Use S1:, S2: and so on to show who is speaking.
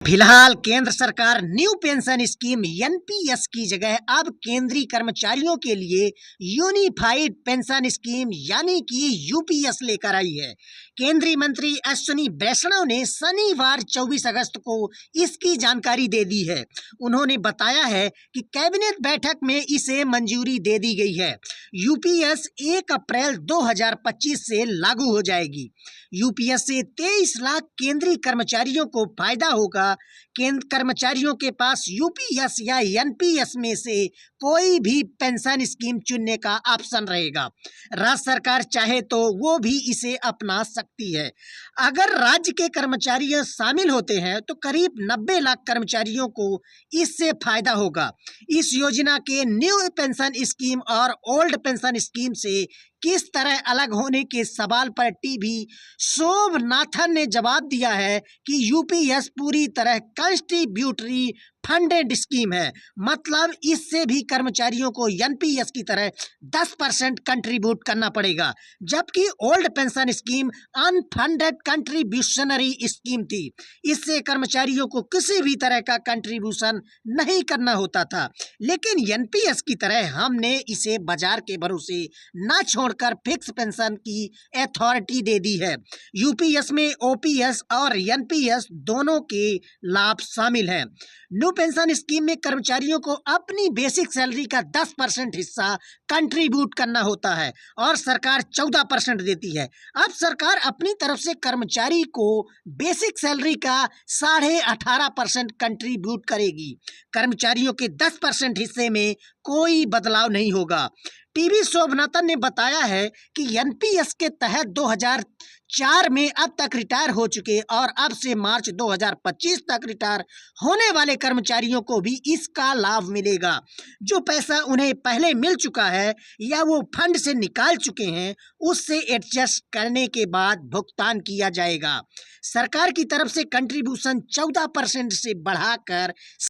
S1: फिलहाल केंद्र सरकार न्यू पेंशन स्कीम एनपीएस की जगह अब केंद्रीय कर्मचारियों के लिए यूनिफाइड पेंशन स्कीम यानी कि यूपीएस लेकर आई है। केंद्रीय मंत्री अश्विनी वैष्णव ने शनिवार 24 अगस्त को इसकी जानकारी दे दी है। उन्होंने बताया है कि कैबिनेट बैठक में इसे मंजूरी दे दी गई है। यूपीएस 1 अप्रैल 2025 से लागू हो जाएगी। यूपीएस से 23 लाख केंद्रीय कर्मचारियों को फायदा होगा। केंद्र कर्मचारियों के पास यूपीएस या एनपीएस में से कोई भी पेंशन स्कीम चुनने का ऑप्शन रहेगा। राज्य सरकार चाहे तो वो भी इसे अपना सकती है। अगर राज्य के कर्मचारी शामिल होते हैं तो करीब 90 लाख कर्मचारियों को इससे फायदा होगा। इस योजना के न्यू पेंशन स्कीम और ओल्ड पेंशन स्कीम से किस तरह अलग होने के सवाल पर टीवी शोभनाथन ने जवाब दिया है कि यूपीएस पूरी तरह कंट्रीब्यूटरी फंडेड स्कीम है, मतलब इससे भी कर्मचारियों को एनपीएस की तरह 10% कंट्रीब्यूट करना पड़ेगा, जबकि old pension scheme unfunded contributionary scheme थी। इससे कर्मचारियों को किसी भी तरह का कंट्रीब्यूशन नहीं करना होता था, लेकिन एनपीएस की तरह हमने इसे बाजार के भरोसे न छोड़कर फिक्स पेंशन की अथॉरिटी दे दी है। यूपीएस में ओपीएस और एनपीएस दोनों के लाभ शामिल हैं। न्यू पेंशन स्कीम में कर्मचारियों को अपनी बेसिक सैलरी का 10% हिस्सा कंट्रीब्यूट करना होता है और सरकार 14% देती है। अब सरकार अपनी तरफ से कर्मचारी को बेसिक सैलरी का 18.5% कंट्रीब्यूट करेगी। कर्मचारियों के 10% हिस्से में कोई बदलाव नहीं होगा। टीवी शोभनाथन ने बताया है कि एनपीएस के तहत 2004 में अब तक रिटायर हो चुके और अब से मार्च 2025 तक रिटायर होने वाले कर्मचारियों को भी इसका लाभ मिलेगा। जो पैसा उन्हें पहले मिल चुका है या वो फंड से निकाल चुके हैं, उससे एडजस्ट करने के बाद भुगतान किया जाएगा। सरकार की तरफ से कंट्रीब्यूशन 14% से बढ़ाकर